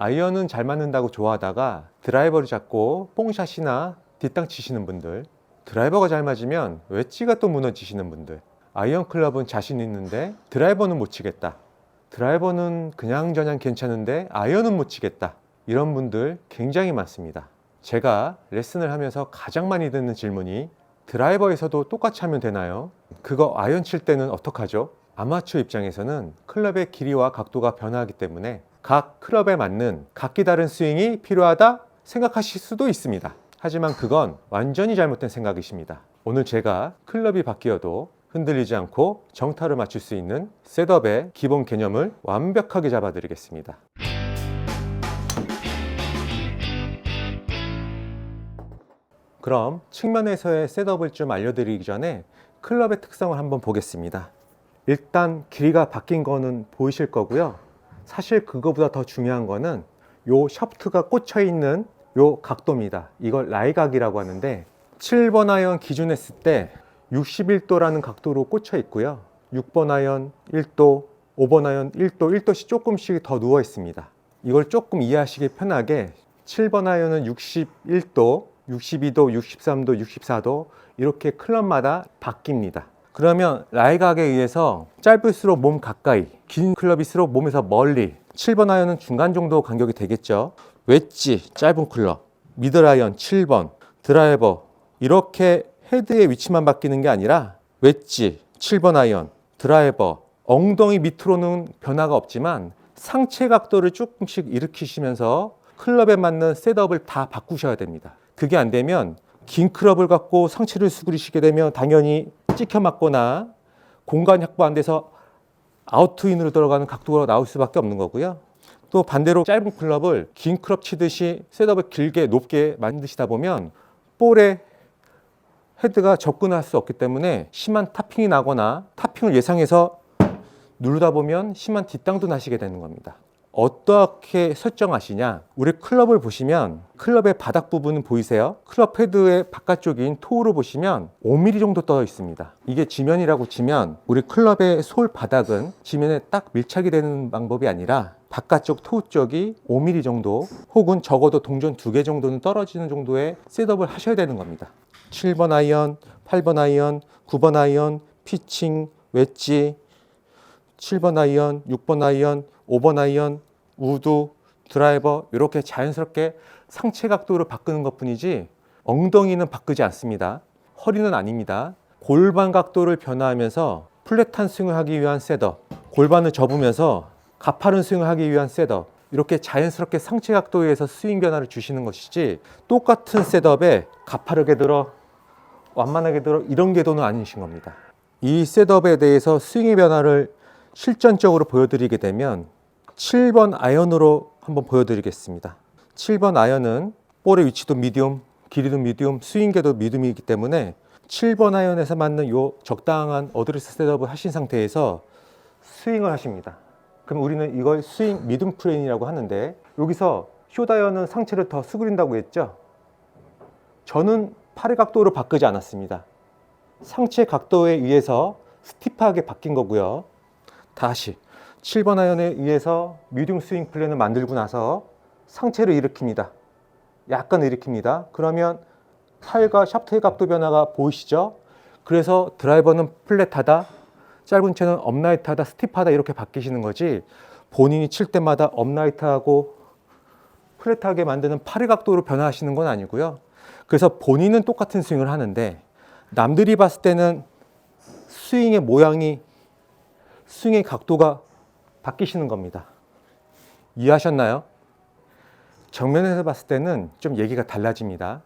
아이언은 잘 맞는다고 좋아하다가 드라이버를 잡고 뽕샷이나 뒷땅 치시는 분들, 드라이버가 잘 맞으면 웨지가 또 무너지시는 분들, 아이언 클럽은 자신 있는데 드라이버는 못 치겠다, 드라이버는 그냥저냥 괜찮은데 아이언은 못 치겠다, 이런 분들 굉장히 많습니다. 제가 레슨을 하면서 가장 많이 듣는 질문이 드라이버에서도 똑같이 하면 되나요? 그거 아이언 칠 때는 어떡하죠? 아마추어 입장에서는 클럽의 길이와 각도가 변화하기 때문에 각 클럽에 맞는 각기 다른 스윙이 필요하다 생각하실 수도 있습니다. 하지만 그건 완전히 잘못된 생각이십니다. 오늘 제가 클럽이 바뀌어도 흔들리지 않고 정타를 맞출 수 있는 셋업의 기본 개념을 완벽하게 잡아드리겠습니다. 그럼 측면에서의 셋업을 좀 알려드리기 전에 클럽의 특성을 한번 보겠습니다. 일단 길이가 바뀐 거는 보이실 거고요. 사실 그거보다 더 중요한 거는 요 샤프트가 꽂혀 있는 요 각도입니다. 이걸 라이각이라고 하는데 7번 아이언 기준 했을 때 61도라는 각도로 꽂혀 있고요. 6번 아이언 1도, 5번 아이언 1도, 1도씩 조금씩 더 누워 있습니다. 이걸 조금 이해하시기 편하게 7번 아이언은 61도, 62도, 63도, 64도 이렇게 클럽마다 바뀝니다. 그러면 라이각에 의해서 짧을수록 몸 가까이, 긴 클럽일수록 몸에서 멀리, 7번 아이언은 중간 정도 간격이 되겠죠. 웨지, 짧은 클럽, 미들 아이언 7번, 드라이버 이렇게 헤드의 위치만 바뀌는 게 아니라 웨지, 7번 아이언, 드라이버, 엉덩이 밑으로는 변화가 없지만 상체 각도를 조금씩 일으키시면서 클럽에 맞는 셋업을 다 바꾸셔야 됩니다. 그게 안 되면 긴 클럽을 갖고 상체를 수그리시게 되면 당연히 찍혀 맞거나 공간이 확보 안 돼서 아웃트윈으로 들어가는 각도가 나올 수밖에 없는 거고요. 또 반대로 짧은 클럽을 긴 클럽 치듯이 셋업을 길게 높게 만드시다 보면 볼에 헤드가 접근할 수 없기 때문에 심한 타핑이 나거나 타핑을 예상해서 누르다 보면 심한 뒷땅도 나시게 되는 겁니다. 어떻게 설정하시냐? 우리 클럽을 보시면 클럽의 바닥 부분은 보이세요? 클럽 헤드의 바깥쪽인 토우를 보시면 5mm 정도 떠 있습니다. 이게 지면이라고 치면 우리 클럽의 솔 바닥은 지면에 딱 밀착이 되는 방법이 아니라 바깥쪽 토우 쪽이 5mm 정도 혹은 적어도 동전 2개 정도는 떨어지는 정도의 셋업을 하셔야 되는 겁니다. 7번 아이언, 8번 아이언, 9번 아이언, 피칭, 웨지, 7번 아이언, 6번 아이언, 5번 아이언, 우드, 드라이버 이렇게 자연스럽게 상체 각도를 바꾸는 것 뿐이지 엉덩이는 바꾸지 않습니다. 허리는 아닙니다. 골반 각도를 변화하면서 플랫한 스윙을 하기 위한 셋업, 골반을 접으면서 가파른 스윙을 하기 위한 셋업, 이렇게 자연스럽게 상체 각도에서 스윙 변화를 주시는 것이지 똑같은 셋업에 가파르게 들어 완만하게 들어 이런 궤도는 아니신 겁니다. 이 셋업에 대해서 스윙의 변화를 실전적으로 보여드리게 되면 7번 아이언으로 한번 보여드리겠습니다. 7번 아이언은 볼의 위치도 미디움, 길이도 미디움, 스윙궤도 미디움이기 때문에 7번 아이언에서 맞는 요 적당한 어드레스 셋업을 하신 상태에서 스윙을 하십니다. 그럼 우리는 이걸 스윙 미디움 플레인이라고 하는데 여기서 숏 아이언은 상체를 더 수그린다고 했죠? 저는 팔의 각도를 바꾸지 않았습니다. 상체 각도에 의해서 스티프하게 바뀐 거고요. 다시 7번 아이언에 의해서 미디움 스윙 플랜을 만들고 나서 상체를 일으킵니다. 약간 일으킵니다. 그러면 팔과 샤프트의 각도 변화가 보이시죠? 그래서 드라이버는 플랫하다, 짧은 채는 업라이트하다, 스티프하다 이렇게 바뀌시는 거지 본인이 칠 때마다 업라이트하고 플랫하게 만드는 팔의 각도로 변화하시는 건 아니고요. 그래서 본인은 똑같은 스윙을 하는데 남들이 봤을 때는 스윙의 모양이 스윙의 각도가 바뀌시는 겁니다. 이해하셨나요? 정면에서 봤을 때는 좀 얘기가 달라집니다.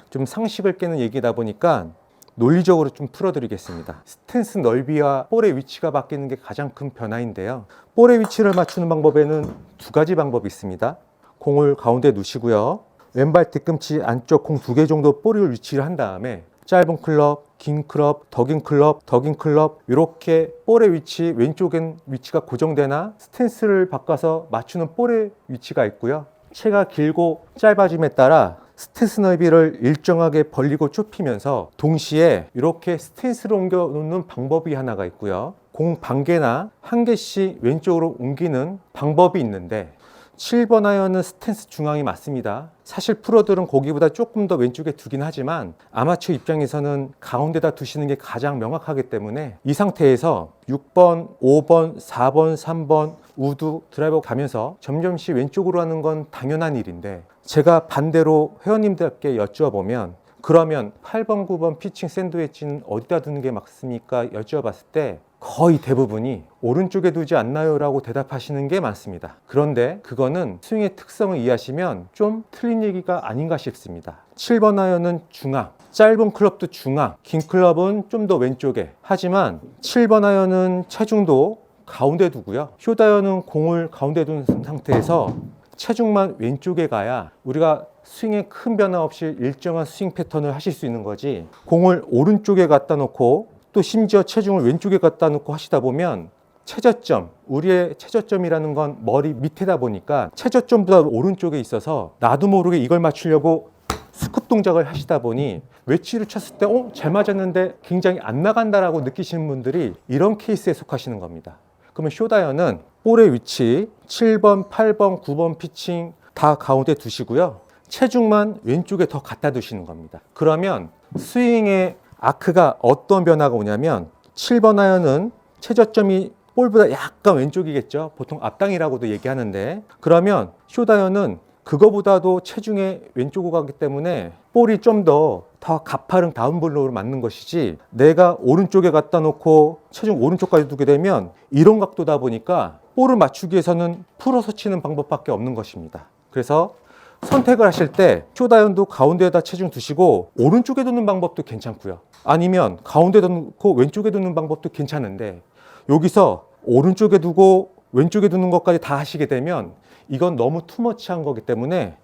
좀 상식을 깨는 얘기다 보니까 논리적으로 좀 풀어드리겠습니다. 스탠스 넓이와 볼의 위치가 바뀌는 게 가장 큰 변화인데요. 볼의 위치를 맞추는 방법에는 두 가지 방법이 있습니다. 공을 가운데 두시고요. 왼발 뒤꿈치 안쪽 공 2개 정도 볼을 위치를 한 다음에 짧은 클럽, 긴 클럽, 더 긴 클럽, 더 긴 클럽 이렇게 볼의 위치, 왼쪽엔 위치가 고정되나 스탠스를 바꿔서 맞추는 볼의 위치가 있고요. 채가 길고 짧아짐에 따라 스탠스 넓이를 일정하게 벌리고 좁히면서 동시에 이렇게 스탠스를 옮겨 놓는 방법이 하나가 있고요. 공 반 개나 한 개씩 왼쪽으로 옮기는 방법이 있는데 7번 아이언은 스탠스 중앙이 맞습니다. 사실 프로들은 거기보다 조금 더 왼쪽에 두긴 하지만 아마추어 입장에서는 가운데다 두시는 게 가장 명확하기 때문에 이 상태에서 6번, 5번, 4번, 3번 우드 드라이버 가면서 점점씩 왼쪽으로 하는 건 당연한 일인데, 제가 반대로 회원님들께 여쭈어보면 그러면 8번, 9번 피칭 샌드위치는 어디다 두는 게 맞습니까? 여쭈어봤을 때 거의 대부분이 오른쪽에 두지 않나요? 라고 대답하시는 게 많습니다. 그런데 그거는 스윙의 특성을 이해하시면 좀 틀린 얘기가 아닌가 싶습니다. 7번 아이언은 중앙, 짧은 클럽도 중앙, 긴 클럽은 좀 더 왼쪽에. 하지만 7번 아이언은 체중도 가운데 두고요. 숏 아이언은 공을 가운데 둔 상태에서 체중만 왼쪽에 가야 우리가 스윙에 큰 변화 없이 일정한 스윙 패턴을 하실 수 있는 거지, 공을 오른쪽에 갖다 놓고 또 심지어 체중을 왼쪽에 갖다 놓고 하시다 보면 최저점, 우리의 최저점이라는 건 머리 밑에다 보니까 최저점보다 오른쪽에 있어서 나도 모르게 이걸 맞추려고 스쿱 동작을 하시다 보니 웨지를 쳤을 때 잘 맞았는데 굉장히 안 나간다라고 느끼시는 분들이 이런 케이스에 속하시는 겁니다. 그러면 숏아이언은 볼의 위치 7번, 8번, 9번 피칭 다 가운데 두시고요. 체중만 왼쪽에 더 갖다 두시는 겁니다. 그러면 스윙의 아크가 어떤 변화가 오냐면 7번 아이언은 최저점이 볼보다 약간 왼쪽이겠죠. 보통 앞당이라고도 얘기하는데, 그러면 숏 아이언은 그거보다도 체중에 왼쪽으로 가기 때문에 볼이 좀 더 가파른 다운블로우로 맞는 것이지, 내가 오른쪽에 갖다 놓고 체중 오른쪽까지 두게 되면 이런 각도다 보니까 볼을 맞추기 위해서는 풀어서 치는 방법밖에 없는 것입니다. 그래서 선택을 하실 때 숏 아이언도 가운데에다 체중 두시고 오른쪽에 두는 방법도 괜찮고요. 아니면 가운데 두고 왼쪽에 두는 방법도 괜찮은데, 여기서 오른쪽에 두고 왼쪽에 두는 것까지 다 하시게 되면 이건 너무 투머치한 거기 때문에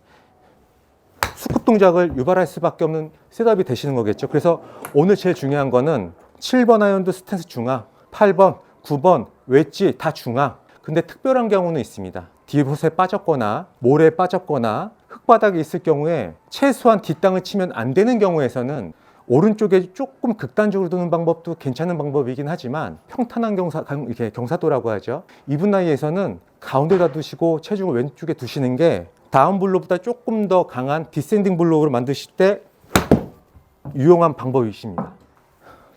스쿱 동작을 유발할 수밖에 없는 셋업이 되시는 거겠죠. 그래서 오늘 제일 중요한 거는 7번 아이언도 스탠스 중앙, 8번, 9번 웨지 다 중앙. 근데 특별한 경우는 있습니다. 디봇에 빠졌거나 모래에 빠졌거나 흙바닥에 있을 경우에 최소한 뒷땅을 치면 안 되는 경우에서는 오른쪽에 조금 극단적으로 두는 방법도 괜찮은 방법이긴 하지만, 평탄한 이렇게 경사도라고 하죠. 이분 나이에서는 가운데다 두시고 체중을 왼쪽에 두시는 게 다운 블로보다 조금 더 강한 디센딩 블로우를 만드실 때 유용한 방법이십니다.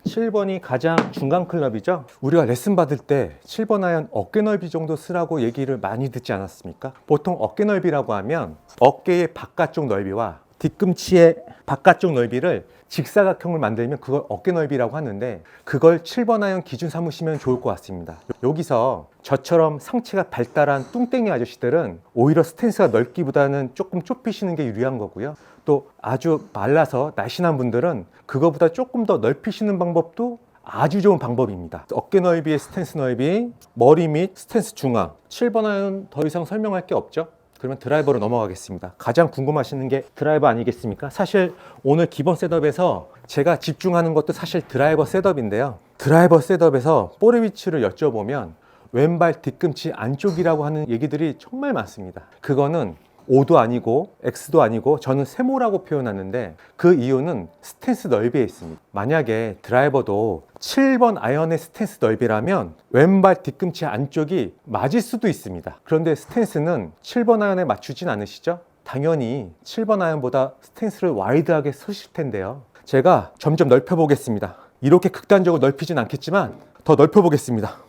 7번이 가장 중간 클럽이죠. 우리가 레슨 받을 때 7번 아이언 어깨 넓이 정도 쓰라고 얘기를 많이 듣지 않았습니까? 보통 어깨 넓이라고 하면 어깨의 바깥쪽 넓이와 뒤꿈치의 바깥쪽 넓이를 직사각형을 만들면 그걸 어깨 넓이라고 하는데, 그걸 7번 아이언 기준 삼으시면 좋을 것 같습니다. 여기서 저처럼 상체가 발달한 뚱땡이 아저씨들은 오히려 스탠스가 넓기보다는 조금 좁히시는 게 유리한 거고요. 또 아주 말라서 날씬한 분들은 그거보다 조금 더 넓히시는 방법도 아주 좋은 방법입니다. 어깨 넓이의 스탠스 넓이, 머리 및 스탠스 중앙. 7번 아이언 더 이상 설명할 게 없죠. 그러면 드라이버로 넘어가겠습니다. 가장 궁금하시는 게 드라이버 아니겠습니까? 사실 오늘 기본 셋업에서 제가 집중하는 것도 사실 드라이버 셋업인데요. 드라이버 셋업에서 볼의 위치를 여쭤보면 왼발 뒤꿈치 안쪽이라고 하는 얘기들이 정말 많습니다. 그거는 O도 아니고 X도 아니고 저는 세모라고 표현하는데, 그 이유는 스탠스 넓이에 있습니다. 만약에 드라이버도 7번 아이언의 스탠스 넓이라면 왼발 뒤꿈치 안쪽이 맞을 수도 있습니다. 그런데 스탠스는 7번 아이언에 맞추진 않으시죠? 당연히 7번 아이언보다 스탠스를 와이드하게 쓰실 텐데요. 제가 점점 넓혀 보겠습니다. 이렇게 극단적으로 넓히진 않겠지만 더 넓혀 보겠습니다.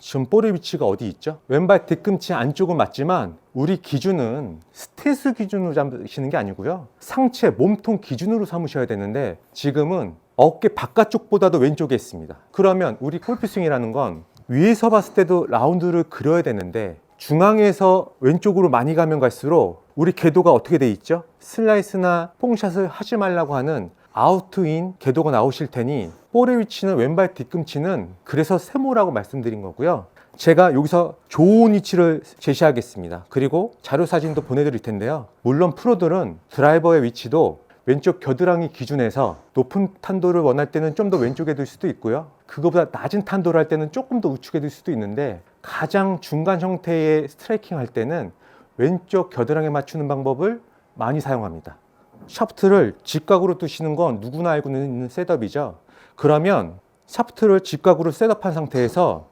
지금 볼의 위치가 어디 있죠? 왼발 뒤꿈치 안쪽은 맞지만 우리 기준은 스탠스 기준으로 잡으시는 게 아니고요, 상체 몸통 기준으로 삼으셔야 되는데 지금은 어깨 바깥쪽보다도 왼쪽에 있습니다. 그러면 우리 골프 스윙이라는 건 위에서 봤을 때도 라운드를 그려야 되는데, 중앙에서 왼쪽으로 많이 가면 갈수록 우리 궤도가 어떻게 돼 있죠? 슬라이스나 뽕샷을 하지 말라고 하는 아웃인 궤도가 나오실 테니 볼의 위치는 왼발 뒤꿈치는 그래서 세모라고 말씀드린 거고요. 제가 여기서 좋은 위치를 제시하겠습니다. 그리고 자료 사진도 보내드릴 텐데요. 물론 프로들은 드라이버의 위치도 왼쪽 겨드랑이 기준에서 높은 탄도를 원할 때는 좀 더 왼쪽에 둘 수도 있고요, 그거보다 낮은 탄도를 할 때는 조금 더 우측에 둘 수도 있는데, 가장 중간 형태의 스트라이킹 할 때는 왼쪽 겨드랑이에 맞추는 방법을 많이 사용합니다. 샤프트를 직각으로 두시는 건 누구나 알고 있는 셋업이죠. 그러면 샤프트를 직각으로 셋업한 상태에서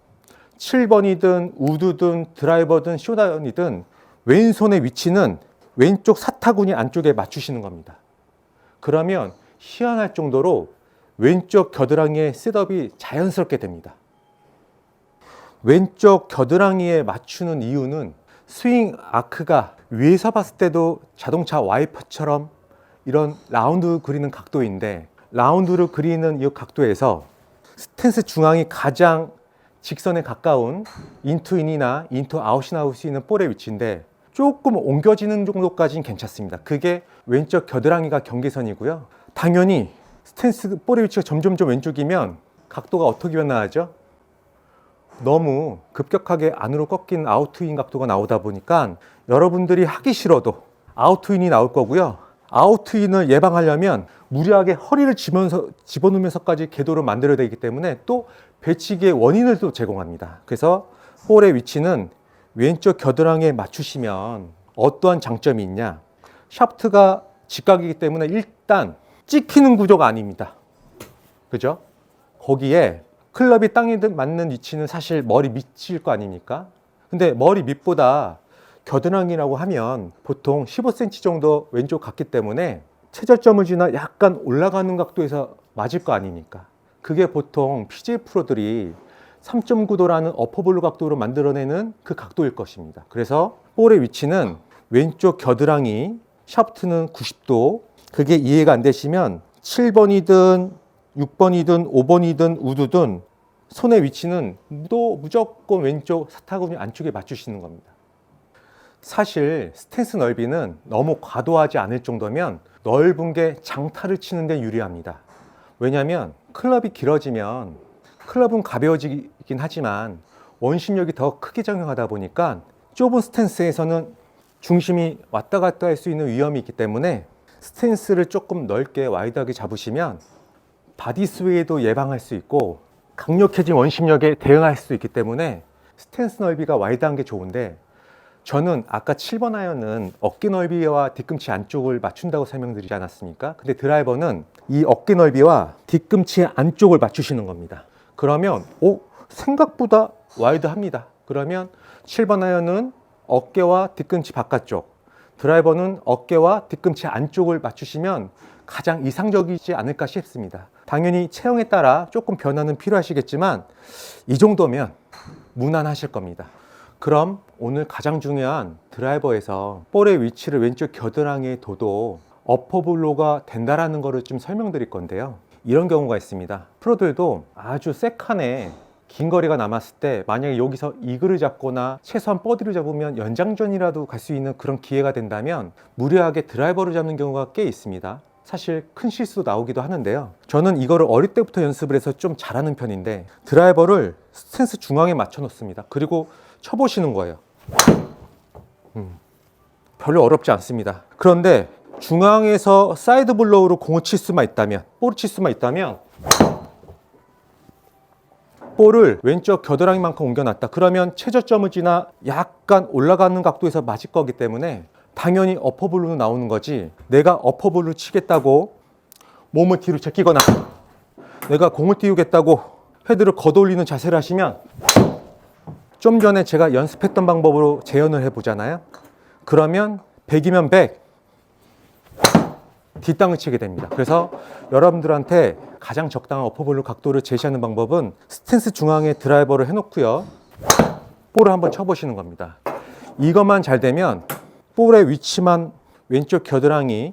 7번이든 우드든 드라이버든 쇼다운이든 왼손의 위치는 왼쪽 사타구니 안쪽에 맞추시는 겁니다. 그러면 희한할 정도로 왼쪽 겨드랑이의 셋업이 자연스럽게 됩니다. 왼쪽 겨드랑이에 맞추는 이유는 스윙 아크가 위에서 봤을 때도 자동차 와이퍼처럼 이런 라운드 그리는 각도인데, 라운드를 그리는 이 각도에서 스탠스 중앙이 가장 직선에 가까운 인투인이나 인투 아웃이 나올 수 있는 볼의 위치인데, 조금 옮겨지는 정도까지는 괜찮습니다. 그게 왼쪽 겨드랑이가 경계선이고요. 당연히 스탠스 볼의 위치가 점점 왼쪽이면 각도가 어떻게 변화하죠? 너무 급격하게 안으로 꺾인 아웃트윈 각도가 나오다 보니까 여러분들이 하기 싫어도 아웃트윈이 나올 거고요. 아웃트윈을 예방하려면 무리하게 허리를 집어넣으면서까지 궤도를 만들어야 되기 때문에 또 배치기의 원인을 또 제공합니다. 그래서 볼의 위치는 왼쪽 겨드랑이에 맞추시면 어떠한 장점이 있냐? 샤프트가 직각이기 때문에 일단 찍히는 구조가 아닙니다. 그죠? 거기에 클럽이 땅에 맞는 위치는 사실 머리 밑일 거 아닙니까? 근데 머리 밑보다 겨드랑이라고 하면 보통 15cm 정도 왼쪽 같기 때문에 최저점을 지나 약간 올라가는 각도에서 맞을 거 아닙니까? 그게 보통 PGA 프로들이 3.9도라는 어퍼블로 각도로 만들어내는 그 각도일 것입니다. 그래서 볼의 위치는 왼쪽 겨드랑이, 샤프트는 90도. 그게 이해가 안 되시면 7번이든 6번이든 5번이든 우드든 손의 위치는 무조건 왼쪽 사타구니 안쪽에 맞추시는 겁니다. 사실 스탠스 넓이는 너무 과도하지 않을 정도면 넓은 게 장타를 치는 데 유리합니다. 왜냐하면 클럽이 길어지면 클럽은 가벼워지긴 하지만 원심력이 더 크게 작용하다 보니까 좁은 스탠스에서는 중심이 왔다 갔다 할 수 있는 위험이 있기 때문에 스탠스를 조금 넓게 와이드하게 잡으시면 바디 스웨이도 예방할 수 있고 강력해진 원심력에 대응할 수 있기 때문에 스탠스 넓이가 와이드한 게 좋은데, 저는 아까 7번 아이언은 어깨 넓이와 뒤꿈치 안쪽을 맞춘다고 설명드리지 않았습니까? 근데 드라이버는 이 어깨 넓이와 뒤꿈치 안쪽을 맞추시는 겁니다. 그러면 생각보다 와이드합니다. 그러면 7번 아이언은 어깨와 뒤꿈치 바깥쪽, 드라이버는 어깨와 뒤꿈치 안쪽을 맞추시면 가장 이상적이지 않을까 싶습니다. 당연히 체형에 따라 조금 변화는 필요하시겠지만 이 정도면 무난하실 겁니다. 그럼 오늘 가장 중요한 드라이버에서 볼의 위치를 왼쪽 겨드랑이에 둬도 어퍼블로가 된다라는 거를 좀 설명드릴 건데요. 이런 경우가 있습니다. 프로들도 아주 세칸에 긴 거리가 남았을 때 만약에 여기서 이글을 잡거나 최소한 버디를 잡으면 연장전이라도 갈 수 있는 그런 기회가 된다면 무리하게 드라이버를 잡는 경우가 꽤 있습니다. 사실 큰 실수도 나오기도 하는데요. 저는 이거를 어릴 때부터 연습을 해서 좀 잘하는 편인데, 드라이버를 스탠스 중앙에 맞춰 놓습니다. 그리고 쳐보시는 거예요. 별로 어렵지 않습니다. 그런데 중앙에서 사이드 블로우로 공을 칠 수만 있다면, 볼을 칠 수만 있다면 볼을 왼쪽 겨드랑이만큼 옮겨놨다. 그러면 최저점을 지나 약간 올라가는 각도에서 맞을 거기 때문에 당연히 어퍼블루는 나오는 거지, 내가 어퍼블루 치겠다고 몸을 뒤로 제끼거나 내가 공을 띄우겠다고 헤드를 걷어올리는 자세를 하시면, 좀 전에 제가 연습했던 방법으로 재현을 해보잖아요. 그러면 100이면 100 뒷땅을 치게 됩니다. 그래서 여러분들한테 가장 적당한 어퍼블루 각도를 제시하는 방법은 스탠스 중앙에 드라이버를 해놓고요, 볼을 한번 쳐보시는 겁니다. 이것만 잘 되면 볼의 위치만 왼쪽 겨드랑이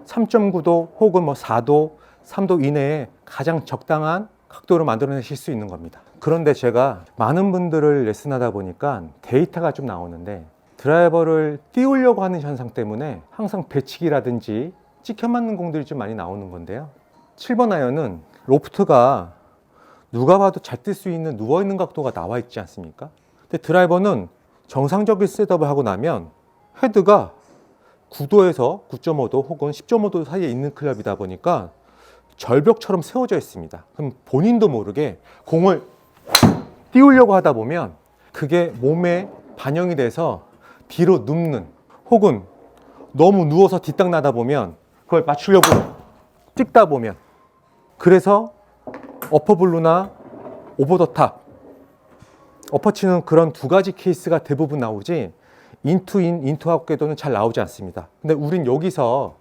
3.9도 혹은 4도, 3도 이내에 가장 적당한 각도로 만들어내실 수 있는 겁니다. 그런데 제가 많은 분들을 레슨하다 보니까 데이터가 좀 나오는데, 드라이버를 띄우려고 하는 현상 때문에 항상 배치기라든지 찍혀 맞는 공들이 좀 많이 나오는 건데요. 7번 아이언은 로프트가 누가 봐도 잘 뜰 수 있는 누워있는 각도가 나와 있지 않습니까? 근데 드라이버는 정상적인 셋업을 하고 나면 헤드가 9도에서 9.5도 혹은 10.5도 사이에 있는 클럽이다 보니까 절벽처럼 세워져 있습니다. 그럼 본인도 모르게 공을 띄우려고 하다 보면 그게 몸에 반영이 돼서 뒤로 눕는, 혹은 너무 누워서 뒷땅 나다 보면 그걸 맞추려고 찍다 보면, 그래서 어퍼블루나 오버 더 탑, 엎어치는 그런 두 가지 케이스가 대부분 나오지 인투 인, 인투 아웃 궤도는 잘 나오지 않습니다. 근데 우린 여기서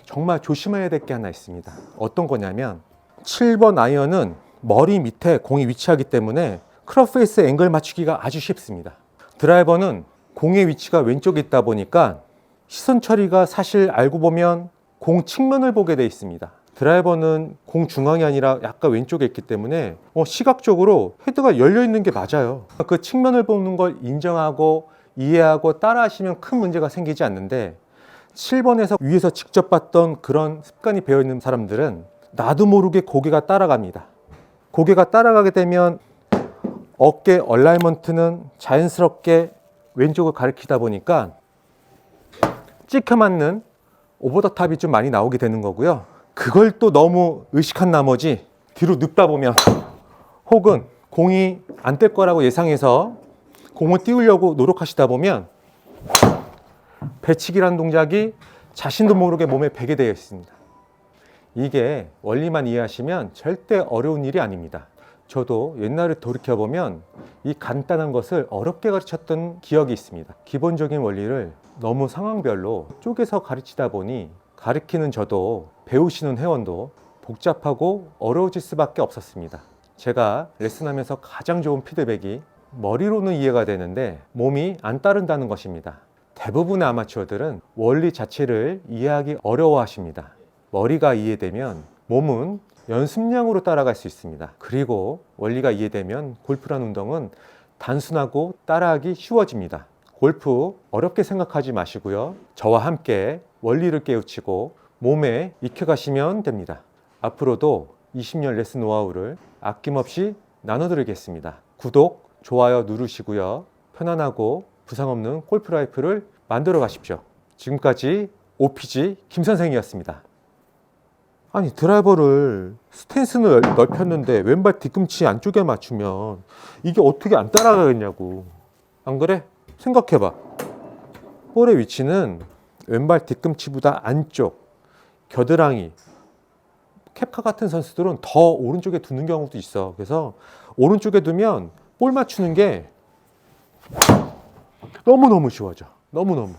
정말 조심해야 될 게 하나 있습니다. 어떤 거냐면 7번 아이언은 머리 밑에 공이 위치하기 때문에 클럽 페이스 앵글 맞추기가 아주 쉽습니다. 드라이버는 공의 위치가 왼쪽에 있다 보니까 시선 처리가 사실 알고 보면 공 측면을 보게 돼 있습니다. 드라이버는 공 중앙이 아니라 약간 왼쪽에 있기 때문에 시각적으로 헤드가 열려 있는 게 맞아요. 그 측면을 보는 걸 인정하고 이해하고 따라 하시면 큰 문제가 생기지 않는데 7번에서 위에서 직접 봤던 그런 습관이 배어 있는 사람들은 나도 모르게 고개가 따라갑니다. 고개가 따라가게 되면 어깨 얼라이먼트는 자연스럽게 왼쪽을 가리키다 보니까 찍혀 맞는 오버 더 탑이 좀 많이 나오게 되는 거고요. 그걸 또 너무 의식한 나머지 뒤로 눕다 보면 혹은 공이 안 뜰 거라고 예상해서 공을 띄우려고 노력하시다 보면 배치기라는 동작이 자신도 모르게 몸에 배게 되어 있습니다. 이게 원리만 이해하시면 절대 어려운 일이 아닙니다. 저도 옛날에 돌이켜보면 이 간단한 것을 어렵게 가르쳤던 기억이 있습니다. 기본적인 원리를 너무 상황별로 쪼개서 가르치다 보니 가르치는 저도 배우시는 회원도 복잡하고 어려워질 수밖에 없었습니다. 제가 레슨하면서 가장 좋은 피드백이 머리로는 이해가 되는데 몸이 안 따른다는 것입니다. 대부분의 아마추어들은 원리 자체를 이해하기 어려워하십니다. 머리가 이해되면 몸은 연습량으로 따라갈 수 있습니다. 그리고 원리가 이해되면 골프라는 운동은 단순하고 따라하기 쉬워집니다. 골프 어렵게 생각하지 마시고요. 저와 함께 원리를 깨우치고 몸에 익혀가시면 됩니다. 앞으로도 20년 레슨 노하우를 아낌없이 나눠드리겠습니다. 구독, 좋아요 누르시고요. 편안하고 부상 없는 골프 라이프를 만들어 가십시오. 지금까지 OPG 김 선생이었습니다. 아니 드라이버를 스탠스는 넓혔는데 왼발 뒤꿈치 안쪽에 맞추면 이게 어떻게 안 따라가겠냐고. 안 그래? 생각해봐. 볼의 위치는 왼발 뒤꿈치보다 안쪽, 겨드랑이, 캡카 같은 선수들은 더 오른쪽에 두는 경우도 있어. 그래서 오른쪽에 두면 볼 맞추는 게 너무너무 쉬워져. 너무너무.